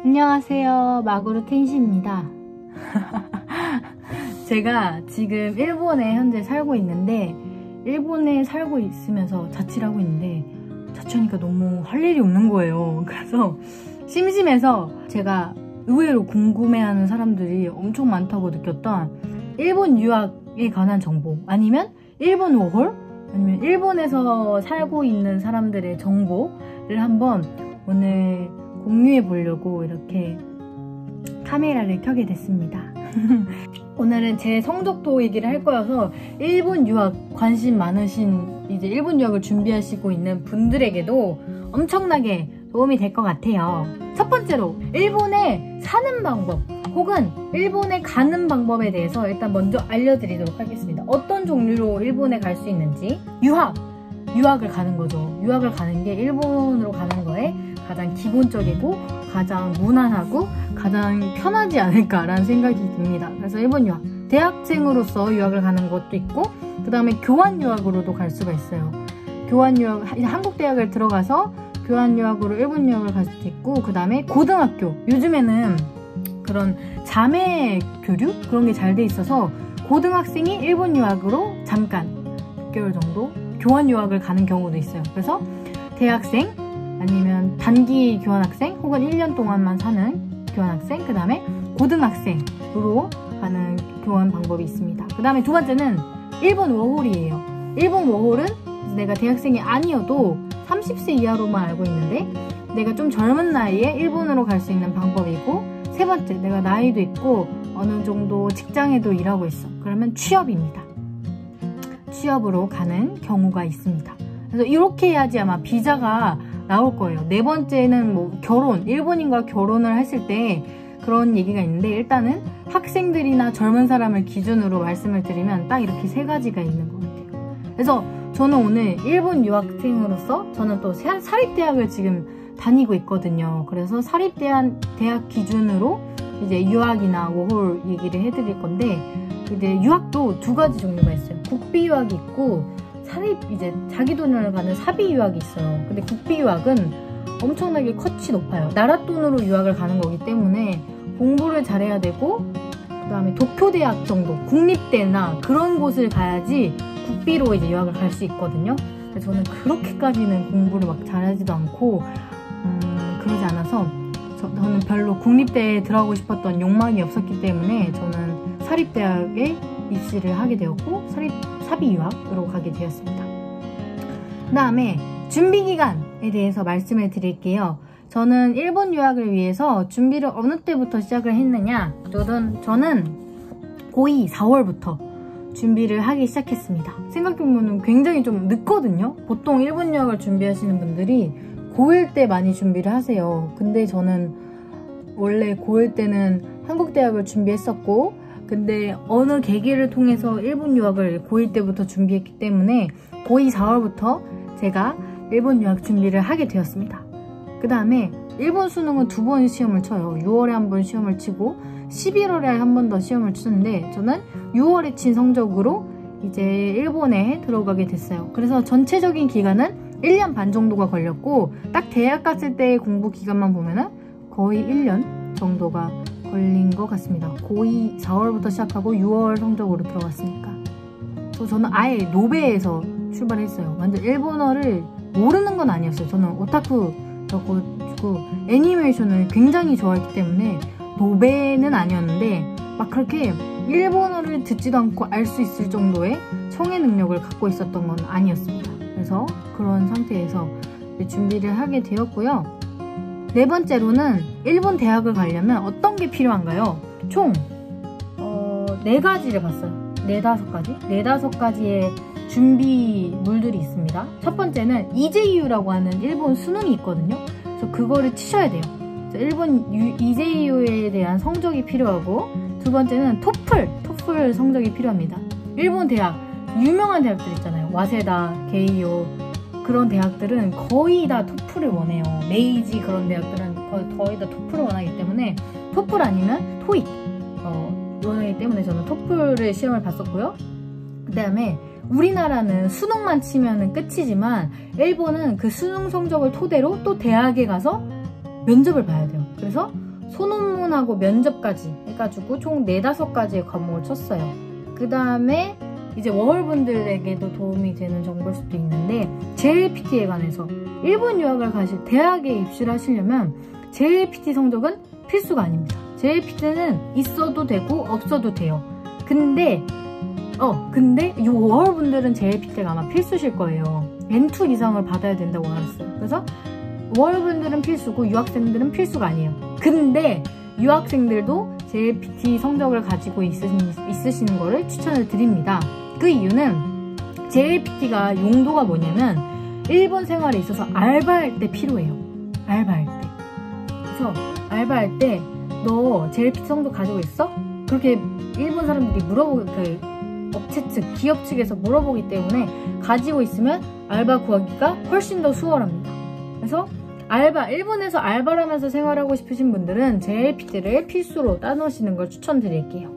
안녕하세요, 마구루 텐시입니다. 제가 지금 일본에 현재 살고 있는데, 일본에 살고 있으면서 자취를 하고 있는데 자취하니까 너무 할 일이 없는 거예요. 그래서 심심해서 제가 의외로 궁금해하는 사람들이 엄청 많다고 느꼈던 일본 유학에 관한 정보, 아니면 일본 워홀, 아니면 일본에서 살고 있는 사람들의 정보를 한번 오늘 공유해 보려고 이렇게 카메라를 켜게 됐습니다. 오늘은 제 성적도 얘기를 할 거여서 일본 유학 관심 많으신, 이제 일본 유학을 준비하시고 있는 분들에게도 엄청나게 도움이 될 것 같아요. 첫 번째로 일본에 사는 방법 혹은 일본에 가는 방법에 대해서 일단 먼저 알려드리도록 하겠습니다. 어떤 종류로 일본에 갈 수 있는지. 유학을 가는 거죠. 유학을 가는 게 일본으로 가는 거에 가장 기본적이고 가장 무난하고 가장 편하지 않을까라는 생각이 듭니다. 그래서 일본 유학, 대학생으로서 유학을 가는 것도 있고, 그 다음에 교환 유학으로도 갈 수가 있어요. 교환 유학, 한국 대학을 들어가서 교환 유학으로 일본 유학을 갈 수도 있고, 그 다음에 고등학교, 요즘에는 그런 자매 교류? 그런 게 잘 돼 있어서 고등학생이 일본 유학으로 잠깐 6개월 정도 교환 유학을 가는 경우도 있어요. 그래서 대학생, 아니면 단기 교환학생, 혹은 1년 동안만 사는 교환학생, 그 다음에 고등학생으로 가는 교환 방법이 있습니다. 그 다음에 두 번째는 일본 워홀이에요. 일본 워홀은 내가 대학생이 아니어도 30세 이하로만 알고 있는데, 내가 좀 젊은 나이에 일본으로 갈 수 있는 방법이고, 세 번째, 내가 나이도 있고 어느 정도 직장에도 일하고 있어. 그러면 취업입니다. 취업으로 가는 경우가 있습니다. 그래서 이렇게 해야지 아마 비자가 나올 거예요. 네 번째는 뭐 결혼, 일본인과 결혼을 했을 때 그런 얘기가 있는데, 일단은 학생들이나 젊은 사람을 기준으로 말씀을 드리면 딱 이렇게 세 가지가 있는 것 같아요. 그래서 저는 오늘 일본 유학생으로서 저는 또 사립대학을 지금 다니고 있거든요. 그래서 사립대학 기준으로 이제 유학이나 워홀 얘기를 해드릴 건데, 이제 유학도 두 가지 종류가 있어요. 국비 유학이 있고 이제 자기 돈을 가는 사비 유학이 있어요. 근데 국비 유학은 엄청나게 컷이 높아요. 나라 돈으로 유학을 가는 거기 때문에 공부를 잘해야 되고, 그 다음에 도쿄대학 정도, 국립대나 그런 곳을 가야지 국비로 이제 유학을 갈 수 있거든요. 그래서 저는 그렇게까지는 공부를 막 잘하지도 않고 그러지 않아서 저는 별로 국립대에 들어가고 싶었던 욕망이 없었기 때문에 저는 사립대학에 입시를 하게 되었고 사비 유학으로 가게 되었습니다. 그 다음에 준비기간에 대해서 말씀을 드릴게요. 저는 일본 유학을 위해서 준비를 어느 때부터 시작을 했느냐, 저는 고2 4월부터 준비를 하기 시작했습니다. 생각해보면 굉장히 좀 늦거든요. 보통 일본 유학을 준비하시는 분들이 고1 때 많이 준비를 하세요. 근데 저는 원래 고1 때는 한국 대학을 준비했었고, 근데 어느 계기를 통해서 일본 유학을 고1 때부터 준비했기 때문에 고2 4월부터 제가 일본 유학 준비를 하게 되었습니다. 그 다음에 일본 수능은 2번 시험을 쳐요. 6월에 한 번 시험을 치고 11월에 한 번 더 시험을 치는데, 저는 6월에 친 성적으로 이제 일본에 들어가게 됐어요. 그래서 전체적인 기간은 1년 반 정도가 걸렸고, 딱 대학 갔을 때의 공부 기간만 보면은 거의 1년 정도가 걸린 것 같습니다. 고2 4월부터 시작하고 6월 성적으로 들어갔으니까. 저는 아예 노베에서 출발했어요. 완전 일본어를 모르는 건 아니었어요. 저는 오타쿠였고 애니메이션을 굉장히 좋아했기 때문에 노베는 아니었는데, 막 그렇게 일본어를 듣지도 않고 알 수 있을 정도의 청해 능력을 갖고 있었던 건 아니었습니다. 그래서 그런 상태에서 준비를 하게 되었고요. 네 번째로는 일본 대학을 가려면 어떤 게 필요한가요? 총 4가지를 봤어요. 4-5가지의 준비물들이 있습니다. 첫 번째는 이제이유라고 하는 일본 수능이 있거든요. 그래서 그거를 치셔야 돼요. 일본 이제이유에 대한 성적이 필요하고, 두 번째는 토플 성적이 필요합니다. 일본 대학, 유명한 대학들 있잖아요. 와세다, 게이오, 그런 대학들은 거의 다 토플을 원해요. 메이지 그런 대학들은 거의 다 토플을 원하기 때문에 토플 아니면 토익 원하기 때문에 저는 토플을 시험을 봤었고요. 그 다음에 우리나라는 수능만 치면 끝이지만 일본은 그 수능 성적을 토대로 또 대학에 가서 면접을 봐야 돼요. 그래서 소논문하고 면접까지 해가지고 총 4~5가지의 과목을 쳤어요. 그 다음에 이제 워홀분들에게도 도움이 되는 정보일 수도 있는데, JLPT에 관해서 일본 유학을 가실, 대학에 입시를 하시려면 JLPT 성적은 필수가 아닙니다. JLPT는 있어도 되고 없어도 돼요. 근데 이 워홀분들은 JLPT가 아마 필수실 거예요. N2 이상을 받아야 된다고 알았어요. 그래서 워홀분들은 필수고 유학생들은 필수가 아니에요. 근데 유학생들도 JLPT 성적을 가지고 있으시는 거를 추천을 드립니다. 그 이유는 JLPT가 용도가 뭐냐면 일본 생활에 있어서 알바할 때 필요해요. 알바할 때. 그래서 알바할 때 너 JLPT 성적 가지고 있어? 그렇게 일본 사람들이 업체 측, 기업 측에서 물어보기 때문에 가지고 있으면 알바 구하기가 훨씬 더 수월합니다. 그래서 일본에서 알바를 하면서 생활하고 싶으신 분들은 JLPT를 필수로 따놓으시는 걸 추천드릴게요.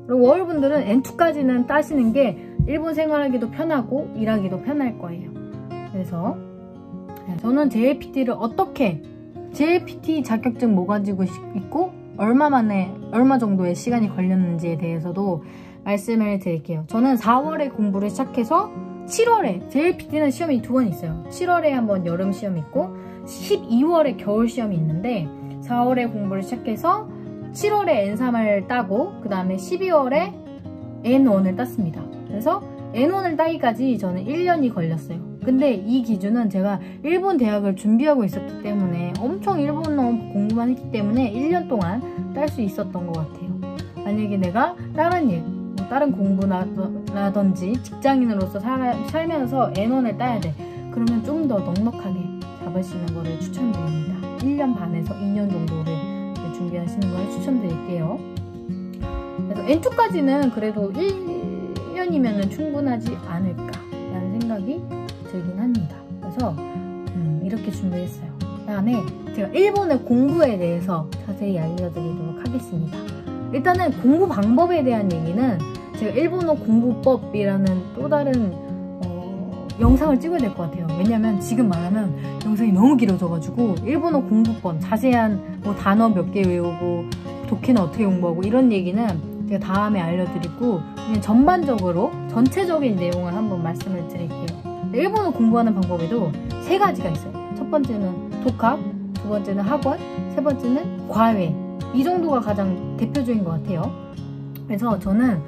그리고 워홀분들은 N2까지는 따시는 게 일본 생활하기도 편하고 일하기도 편할 거예요. 그래서 저는 JLPT를 JLPT 자격증 뭐 가지고 있고 얼마 정도의 시간이 걸렸는지에 대해서도 말씀을 드릴게요. 저는 4월에 공부를 시작해서 7월에 JLPT는 시험이 2번 있어요. 7월에 한번 여름 시험이 있고 12월에 겨울 시험이 있는데 4월에 공부를 시작해서 7월에 N3을 따고 그 다음에 12월에 N1을 땄습니다. 그래서 N1을 따기까지 저는 1년이 걸렸어요. 근데 이 기준은 제가 일본 대학을 준비하고 있었기 때문에 엄청 일본어 공부만 했기 때문에 1년 동안 딸 수 있었던 것 같아요. 만약에 내가 다른 공부라든지 직장인으로서 살면서 N1을 따야 돼. 그러면 좀 더 넉넉하게 잡으시는 거를 추천드립니다. 1년 반에서 2년 정도를 준비하시는 걸 추천드릴게요. 그래서 N2까지는 그래도 1년이면 충분하지 않을까라는 생각이 들긴 합니다. 그래서 이렇게 준비했어요. 그 다음에 제가 일본의 공부에 대해서 자세히 알려드리도록 하겠습니다. 일단은 공부 방법에 대한 얘기는 제가 일본어 공부법이라는 또 다른 영상을 찍어야 될 것 같아요. 왜냐면 지금 말하면 영상이 너무 길어져가지고 일본어 공부법, 자세한 단어 몇 개 외우고 독해는 어떻게 공부하고 이런 얘기는 제가 다음에 알려드리고 그냥 전체적인 내용을 한번 말씀을 드릴게요. 일본어 공부하는 방법에도 3가지가 있어요. 첫 번째는 독학, 두 번째는 학원, 세 번째는 과외. 이 정도가 가장 대표적인 것 같아요. 그래서 저는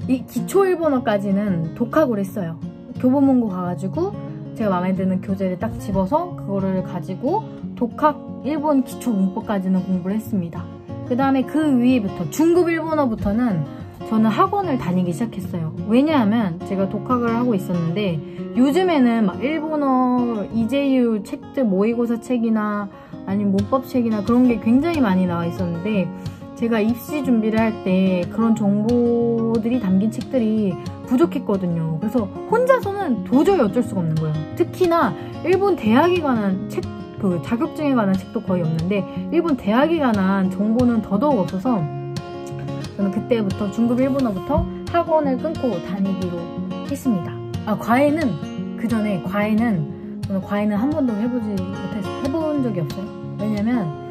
이 기초 일본어까지는 독학으로 했어요. 교보문고 가가지고 제가 마음에 드는 교재를 딱 집어서 그거를 가지고 독학 일본 기초 문법까지는 공부를 했습니다. 그 다음에 그 위에부터 중급 일본어부터는 저는 학원을 다니기 시작했어요. 왜냐하면 제가 독학을 하고 있었는데 요즘에는 막 일본어 이재유 책들 모의고사 책이나 아니면 문법 책이나 그런 게 굉장히 많이 나와 있었는데 제가 입시 준비를 할 때 그런 정보들이 담긴 책들이 부족했거든요. 그래서 혼자서는 도저히 어쩔 수가 없는 거예요. 특히나 일본 대학에 관한 책, 자격증에 관한 책도 거의 없는데 일본 대학에 관한 정보는 더더욱 없어서 저는 그때부터 중급 일본어부터 학원을 끊고 다니기로 했습니다. 저는 과외는 한 번도 해본 적이 없어요. 왜냐면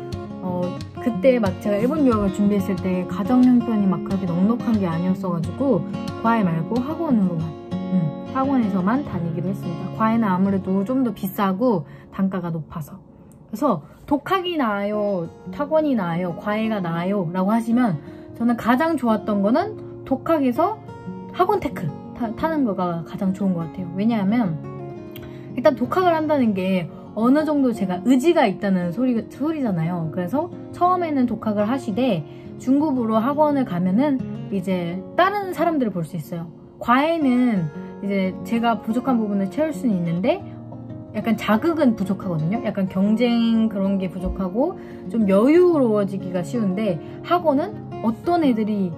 그때 막 제가 일본 유학을 준비했을 때 가정 형편이 막 그렇게 넉넉한 게 아니었어가지고 과외 말고 학원에서만 다니기로 했습니다. 과외는 아무래도 좀 더 비싸고 단가가 높아서. 그래서 독학이 나아요, 학원이 나아요, 과외가 나아요 라고 하시면 저는 가장 좋았던 거는 독학에서 학원 테크 타는 거가 가장 좋은 것 같아요. 왜냐하면 일단 독학을 한다는 게 어느 정도 제가 의지가 있다는 소리잖아요. 그래서 처음에는 독학을 하시되 중급으로 학원을 가면은 이제 다른 사람들을 볼 수 있어요. 과외는 이제 제가 부족한 부분을 채울 수는 있는데 약간 자극은 부족하거든요. 약간 경쟁 그런 게 부족하고 좀 여유로워지기가 쉬운데 학원은 어떤 애들이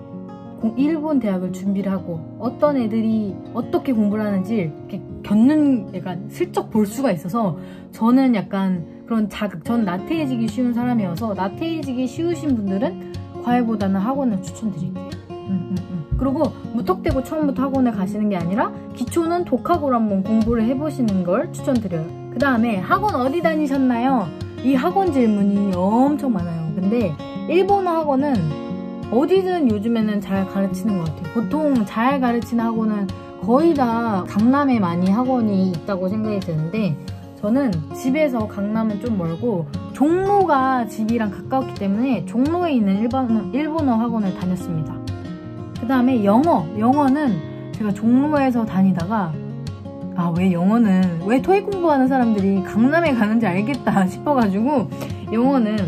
일본 대학을 준비를 하고 어떤 애들이 어떻게 공부를 하는지 이렇게 약간 슬쩍 볼 수가 있어서 저는 약간 그런 전 나태해지기 쉬운 사람이어서 나태해지기 쉬우신 분들은 과외보다는 학원을 추천드릴게요. 그리고 무턱대고 처음부터 학원을 가시는 게 아니라 기초는 독학으로 한번 공부를 해보시는 걸 추천드려요. 그 다음에 학원 어디 다니셨나요? 이 학원 질문이 엄청 많아요. 근데 일본어 학원은 어디든 요즘에는 잘 가르치는 것 같아요. 보통 잘 가르치는 학원은 거의 다 강남에 많이 학원이 있다고 생각이 드는데 저는 집에서 강남은 좀 멀고 종로가 집이랑 가까웠기 때문에 종로에 있는 일본어 학원을 다녔습니다. 그 다음에 영어는 제가 종로에서 다니다가 왜 토익 공부하는 사람들이 강남에 가는지 알겠다 싶어가지고 영어는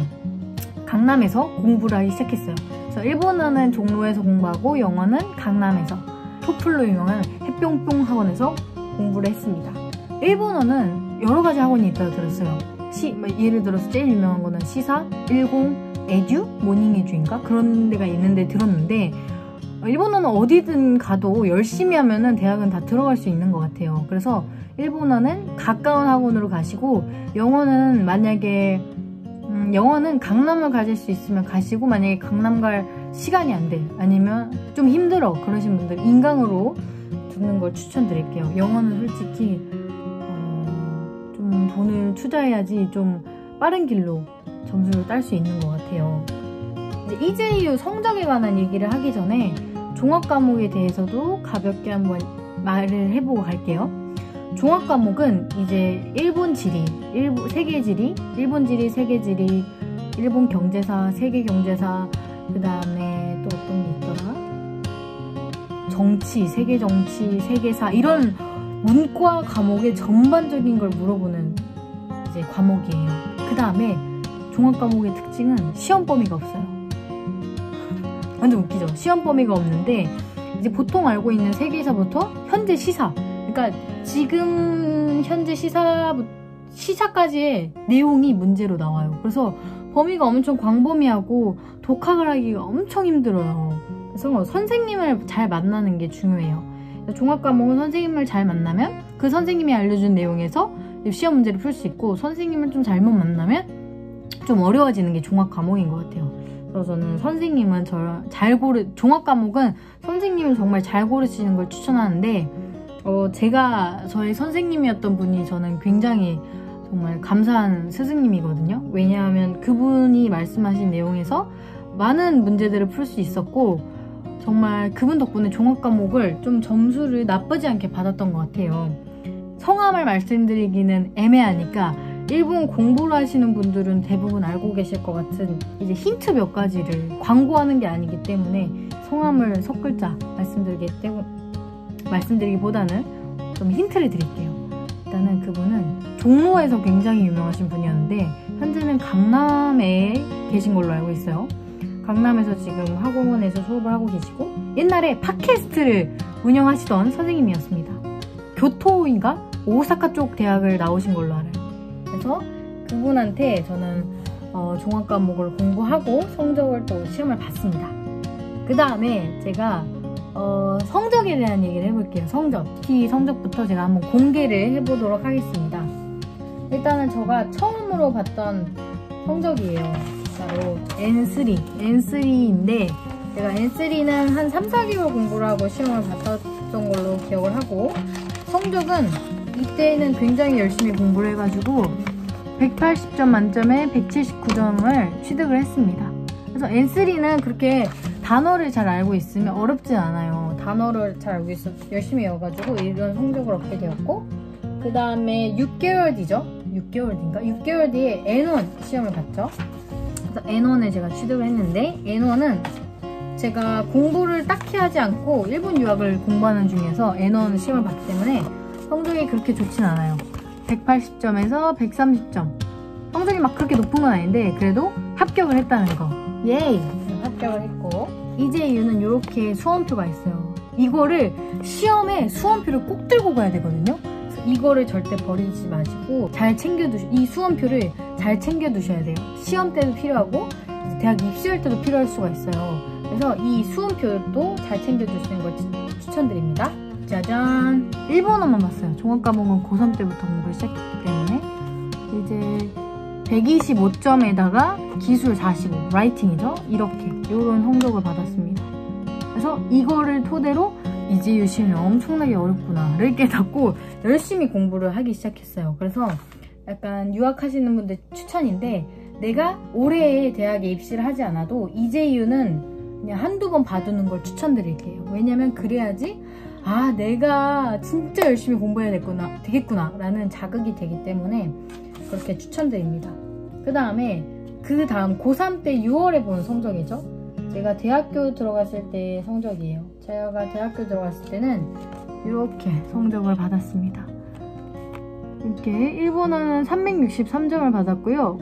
강남에서 공부를 하기 시작했어요. 그래서 일본어는 종로에서 공부하고 영어는 강남에서 토플로 유명한 햇뿅뿅 학원에서 공부를 했습니다. 일본어는 여러 가지 학원이 있다고 들었어요. 예를 들어서 제일 유명한 거는 시사, 일공, 에듀? 모닝 에듀인가? 그런 데가 있는데 들었는데 일본어는 어디든 가도 열심히 하면은 대학은 다 들어갈 수 있는 것 같아요. 그래서 일본어는 가까운 학원으로 가시고 영어는 만약에 영어는 강남을 가실 수 있으면 가시고 만약에 강남 갈 시간이 안 돼 아니면 좀 힘들어 그러신 분들 인강으로 듣는 걸 추천드릴게요. 영어는 솔직히 좀 돈을 투자해야지 좀 빠른 길로 점수를 딸 수 있는 것 같아요. 이제 EJU 성적에 관한 얘기를 하기 전에 종합 과목에 대해서도 가볍게 한번 말을 해보고 갈게요. 종합 과목은 이제 일본 지리, 세계 지리, 일본 지리, 세계 지리, 일본 경제사, 세계 경제사, 그 다음에 또 어떤 게 있더라? 정치, 세계 정치, 세계사 이런 문과 과목의 전반적인 걸 물어보는 이제 과목이에요. 그 다음에 종합 과목의 특징은 시험 범위가 없어요. 완전 웃기죠? 시험 범위가 없는데 이제 보통 알고 있는 세계사부터 현재 시사, 그러니까 지금 현재 시사까지의 내용이 문제로 나와요. 그래서 범위가 엄청 광범위하고 독학을 하기가 엄청 힘들어요. 그래서 선생님을 잘 만나는 게 중요해요. 종합과목은 선생님을 잘 만나면 그 선생님이 알려준 내용에서 시험 문제를 풀 수 있고 선생님을 좀 잘못 만나면 좀 어려워지는 게 종합과목인 것 같아요. 그래서 저는 선생님은 종합과목은 선생님을 정말 잘 고르시는 걸 추천하는데 제가 저의 선생님이었던 분이 저는 굉장히 정말 감사한 스승님이거든요. 왜냐하면 그분이 말씀하신 내용에서 많은 문제들을 풀 수 있었고 정말 그분 덕분에 종합과목을 좀 점수를 나쁘지 않게 받았던 것 같아요. 성함을 말씀드리기는 애매하니까 일본 공부를 하시는 분들은 대부분 알고 계실 것 같은 이제 힌트 몇 가지를 광고하는 게 아니기 때문에 성함을 석 글자 말씀드리기보다는 좀 힌트를 드릴게요. 일단은 그분은 종로에서 굉장히 유명하신 분이었는데 현재는 강남에 계신 걸로 알고 있어요. 강남에서 지금 학원에서 수업을 하고 계시고 옛날에 팟캐스트를 운영하시던 선생님이었습니다. 교토인가? 오사카 쪽 대학을 나오신 걸로 알아요. 그래서 그분한테 저는 종합과목을 공부하고 성적을 또 시험을 봤습니다. 그 다음에 제가 성적에 대한 얘기를 해볼게요. 특히 성적부터 제가 한번 공개를 해보도록 하겠습니다. 일단은 제가 처음으로 봤던 성적이에요. 바로 N3인데 제가 N3는 한 3-4개월 공부를 하고 시험을 봤던 걸로 기억을 하고 성적은 이때는 굉장히 열심히 공부를 해가지고 180점 만점에 179점을 취득을 했습니다. 그래서 N3는 그렇게 단어를 잘 알고 있으면 어렵진 않아요. 단어를 잘 알고 있어 열심히 외워가지고 이런 성적을 얻게 되었고 그 다음에 6개월 뒤죠? 6개월 뒤에 N1 시험을 봤죠. 그래서 N1을 제가 취득을 했는데 N1은 제가 공부를 딱히 하지 않고 일본 유학을 공부하는 중에서 N1 시험을 봤기 때문에 성적이 그렇게 좋진 않아요. 180점에서 130점. 성적이 막 그렇게 높은 건 아닌데 그래도 합격을 했다는 거. 예이! 합격을 했고 EJU는 이렇게 수험표가 있어요. 이거를 시험에 수험표를 꼭 들고 가야 되거든요. 그래서 이거를 절대 버리지 마시고 이 수험표를 잘 챙겨두셔야 돼요. 시험 때도 필요하고 대학 입시할 때도 필요할 수가 있어요. 그래서 이 수험표도 잘 챙겨두시는 걸 추천드립니다. 짜잔! 일본어만 봤어요. 종합과목은 고3 때부터 공부를 시작했기 때문에 이제 125점에다가 기술 45, 라이팅이죠? 이런 성적을 받았습니다. 그래서 이거를 토대로 EJU 시험이 엄청나게 어렵구나를 깨닫고 열심히 공부를 하기 시작했어요. 그래서 약간 유학하시는 분들 추천인데 내가 올해에 대학에 입시를 하지 않아도 이재유는 그냥 한두 번 봐두는 걸 추천드릴게요. 왜냐면 그래야지 아 내가 진짜 열심히 공부해야 되겠구나 라는 자극이 되기 때문에 그렇게 추천드립니다. 그 다음 고3 때 6월에 본 성적이죠. 제가 대학교 들어갔을 때 성적이에요. 제가 대학교 들어갔을 때는 이렇게 성적을 받았습니다. 이렇게 일본어는 363점을 받았고요.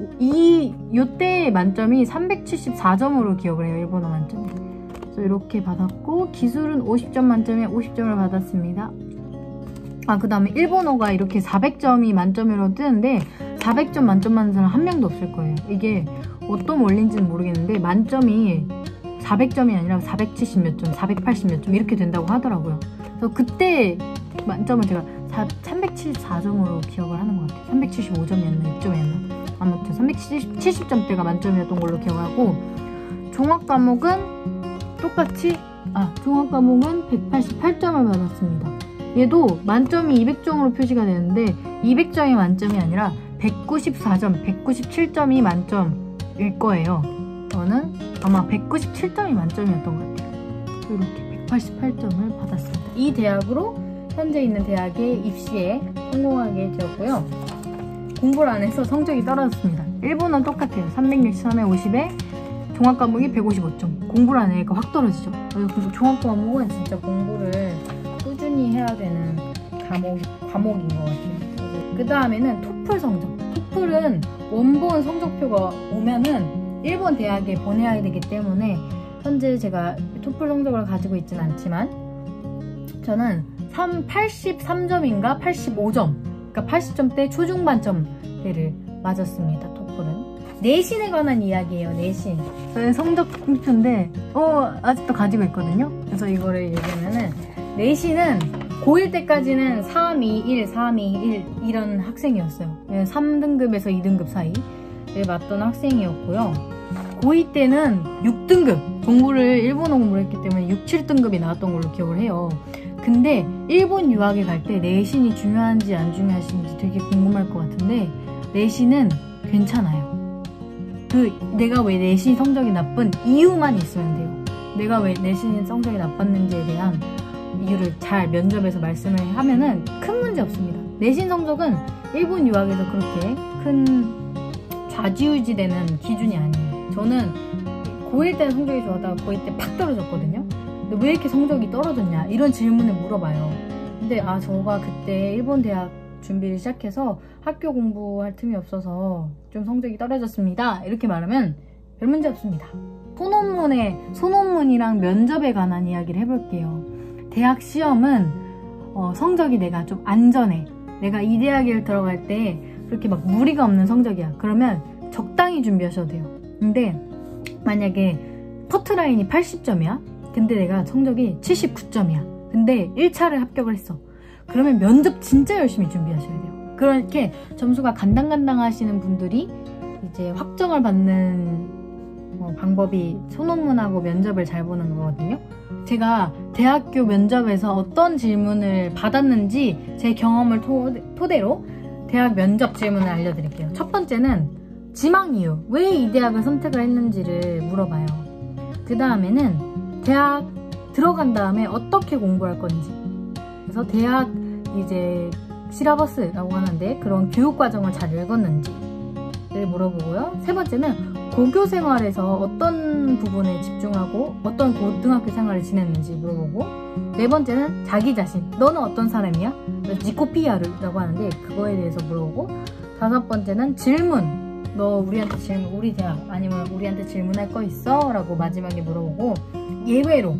요때 만점이 374점으로 기억을 해요. 일본어 만점이. 그래서 이렇게 받았고 기술은 50점 만점에 50점을 받았습니다. 그 다음에 일본어가 이렇게 400점이 만점으로 뜨는데 400점 만점 받는 사람 한 명도 없을 거예요. 이게 어떤 원리인지는 모르겠는데 만점이 400점이 아니라 470 몇 점, 480 몇 점 이렇게 된다고 하더라고요. 그래서 그때 만점을 제가 374점으로 기억을 하는 것 같아요. 375점이었나 6점이었나 아무튼 370점대가 만점이었던 걸로 기억을 하고 종합과목은 똑같이 종합과목은 188점을 받았습니다. 얘도 만점이 200점으로 표시가 되는데 200점이 만점이 아니라 194점, 197점이 만점일 거예요. 저는 아마 197점이 만점이었던 것 같아요. 이렇게 188점을 받았습니다. 이 대학으로 현재 있는 대학의 입시에 성공하게 되었고요. 공부를 안 해서 성적이 떨어졌습니다. 일본어는 똑같아요. 363에 50에 종합과목이 155점. 공부를 안 하니까 확 떨어지죠. 그리고 종합과목은 진짜 공부를 꾸준히 해야 되는 과목인 것 같아요. 그 다음에는 토플 성적. 토플은 원본 성적표가 오면은 일본 대학에 보내야 되기 때문에 현재 제가 토플 성적을 가지고 있지는 않지만 저는 83점인가 85점 그러니까 80점대 초중반점대를 맞았습니다. 토플은 내신에 관한 이야기예요. 내신 저는 성적표인데 아직도 가지고 있거든요. 그래서 이거를 얘기하면은 내신은 고1 때까지는 321, 321 이런 학생이었어요. 3등급에서 2등급 사이에 맞던 학생이었고요. 고2 때는 6등급 일본어 공부를 했기 때문에 6, 7등급이 나왔던 걸로 기억을 해요. 근데 일본 유학에 갈 때 내신이 중요한지 안 중요한지 되게 궁금할 것 같은데 내신은 괜찮아요. 내가 왜 내신 성적이 나쁜 이유만 있으면 돼요. 내가 왜 내신 성적이 나빴는지에 대한 이유를 잘 면접에서 말씀을 하면은 큰 문제 없습니다. 내신 성적은 일본 유학에서 그렇게 큰 좌지우지되는 기준이 아니에요. 저는 고1 때는 성적이 좋아하다가 고2 때 팍 떨어졌거든요. 근데 왜 이렇게 성적이 떨어졌냐 이런 질문을 물어봐요. 근데 저가 그때 일본 대학 준비를 시작해서 학교 공부할 틈이 없어서 좀 성적이 떨어졌습니다 이렇게 말하면 별 문제 없습니다. 소논문이랑 면접에 관한 이야기를 해볼게요. 대학 시험은 성적이 내가 좀 안전해. 내가 이 대학에 들어갈 때 그렇게 막 무리가 없는 성적이야. 그러면 적당히 준비하셔도 돼요. 근데 만약에 커트라인이 80점이야? 근데 내가 성적이 79점이야. 근데 1차를 합격을 했어. 그러면 면접 진짜 열심히 준비하셔야 돼요. 그렇게 점수가 간당간당 하시는 분들이 이제 확정을 받는 방법이 소논문하고 면접을 잘 보는 거거든요. 제가 대학교 면접에서 어떤 질문을 받았는지 제 경험을 토대로 대학 면접 질문을 알려드릴게요. 첫 번째는 지망 이유, 왜 이 대학을 선택을 했는지를 물어봐요. 그 다음에는 대학 들어간 다음에 어떻게 공부할 건지, 그래서 대학 이제 시라버스라고 하는데 그런 교육과정을 잘 읽었는지를 물어보고요. 세 번째는 고교 생활에서 어떤 부분에 집중하고 어떤 고등학교 생활을 지냈는지 물어보고, 네 번째는 자기 자신, 너는 어떤 사람이야? 지코피아르라고 하는데 그거에 대해서 물어보고, 다섯 번째는 질문, 너 우리한테 질문, 우리 대학 아니면 우리한테 질문할 거 있어? 라고 마지막에 물어보고, 예외로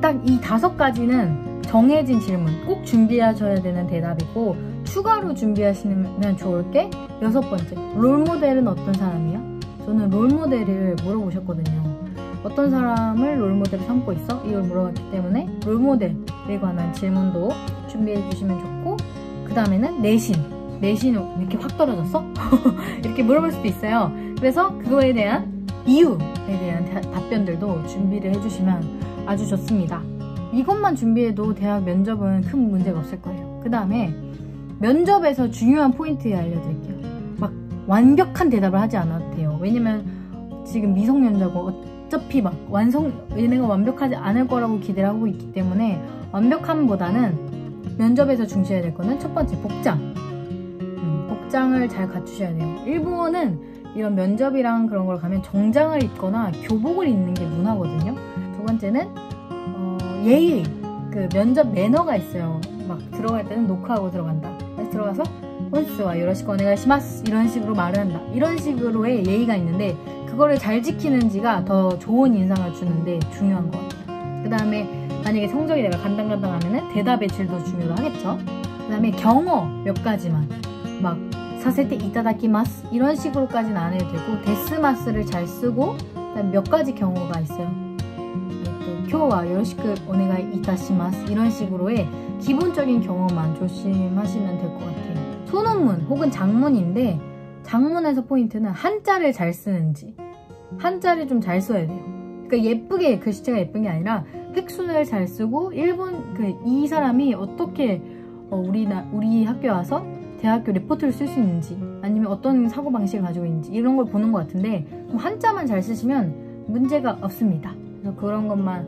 딱 이 5가지는 정해진 질문, 꼭 준비하셔야 되는 대답이고, 추가로 준비하시면 좋을 게 6번째, 롤모델은 어떤 사람이야? 저는 롤모델을 물어보셨거든요. 어떤 사람을 롤모델로 삼고 있어? 이걸 물어봤기 때문에 롤모델에 관한 질문도 준비해 주시면 좋고, 그 다음에는 내신은 왜 이렇게 확 떨어졌어? 이렇게 물어볼 수도 있어요. 그래서 그거에 대한 이유에 대한 답변들도 준비를 해주시면 아주 좋습니다. 이것만 준비해도 대학 면접은 큰 문제가 없을 거예요. 그 다음에 면접에서 중요한 포인트 알려드릴게요. 막 완벽한 대답을 하지 않아도 돼요. 왜냐면 지금 미성년자고 어차피 막 얘네가 완벽하지 않을 거라고 기대를 하고 있기 때문에 완벽함보다는 면접에서 중시해야 될 거는 첫 번째 복장을 잘 갖추셔야 돼요. 일본은 이런 면접이랑 그런 걸 가면 정장을 입거나 교복을 입는 게 문화거든요. 두 번째는 예의, 그 면접 매너가 있어요. 막 들어갈 때는 노크하고 들어간다. 그래서 들어가서 혼스와 요러시고 오네가시마스 이런 식으로 말을 한다. 이런 식으로의 예의가 있는데 그거를 잘 지키는지가 더 좋은 인상을 주는데 중요한 것 같아요. 그 다음에 만약에 성적이 내가 간당간당하면은 대답의 질도 중요하겠죠. 그 다음에 경어 몇 가지만 막 사세테 이타다키마스 이런 식으로까지는 안 해도 되고 데스마스를 잘 쓰고 그다음에 몇 가지 경어가 있어요. 또 교와 요로시쿠 오네가이 이타시마스 이런 식으로의 기본적인 경어만 조심하시면 될 것 같아요. 소논문 혹은 장문인데 장문에서 포인트는 한자를 잘 쓰는지 한자를 좀 잘 써야 돼요. 그러니까 예쁘게 글씨체가 예쁜 게 아니라 획순을 잘 쓰고 일본 이 사람이 어떻게 우리 학교에 와서 대학교 레포트를 쓸 수 있는지 아니면 어떤 사고방식을 가지고 있는지 이런 걸 보는 것 같은데 한자만 잘 쓰시면 문제가 없습니다. 그래서 그런 것만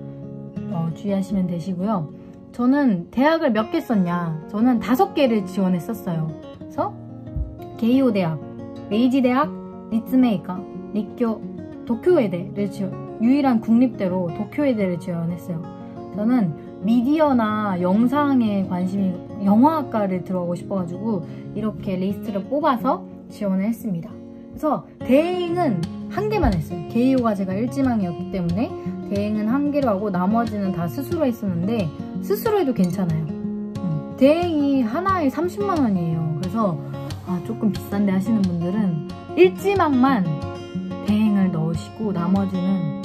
주의하시면 되시고요. 저는 대학을 몇 개 썼냐? 저는 5개를 지원했었어요. 그래서 게이오 대학, 메이지 대학, 리츠메이카, 리쿄, 도쿄외대를 유일한 국립대로 도쿄외대를 지원했어요. 저는 미디어나 영상에 관심이 영화학과를 들어가고 싶어가지고 이렇게 리스트를 뽑아서 지원을 했습니다. 그래서 대행은 1개만 했어요. 게이오가 제가 일지망이었기 때문에 대행은 1개로 하고 나머지는 다 스스로 했었는데 스스로 해도 괜찮아요. 대행이 하나에 30만 원이에요. 그래서 조금 비싼데 하시는 분들은 일지망만 대행을 넣으시고 나머지는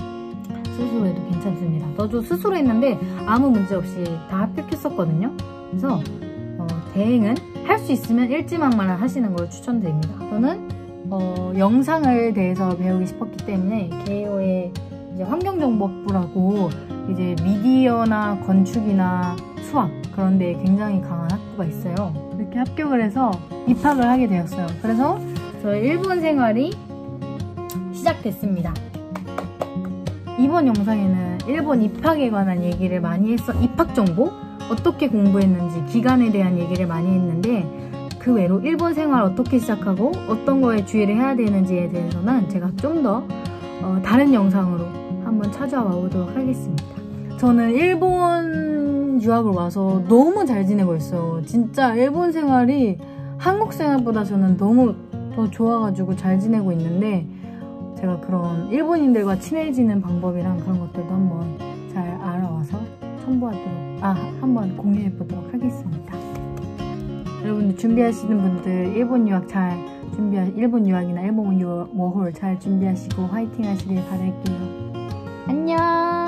스스로 해도 괜찮습니다. 저도 스스로 했는데 아무 문제 없이 다 합격했었거든요. 그래서 대행은 할 수 있으면 일지망만 하시는 걸 추천드립니다. 저는 영상을 대해서 배우기 싶었기 때문에 게이오의 이제 환경정보학부라고 이제 미디어나 건축이나 수학 그런 데 굉장히 강한 학부가 있어요. 이렇게 합격을 해서 입학을 하게 되었어요. 그래서 저의 일본 생활이 시작됐습니다. 이번 영상에는 일본 입학에 관한 얘기를 많이 입학 정보? 어떻게 공부했는지, 기간에 대한 얘기를 많이 했는데 그 외로 일본 생활 어떻게 시작하고 어떤 거에 주의를 해야 되는지에 대해서는 제가 좀 더 다른 영상으로 한번 찾아와 보도록 하겠습니다. 저는 일본 유학을 와서 너무 잘 지내고 있어요. 진짜 일본 생활이 한국 생활보다 저는 너무 더 좋아가지고 잘 지내고 있는데 제가 그런 일본인들과 친해지는 방법이랑 그런 것들도 한번 잘 알아와서 한번 공유해보도록 하겠습니다. 여러분들 준비하시는 분들 일본 유학이나 일본 워홀 잘 준비하시고 화이팅 하시길 바랄게요. 안녕.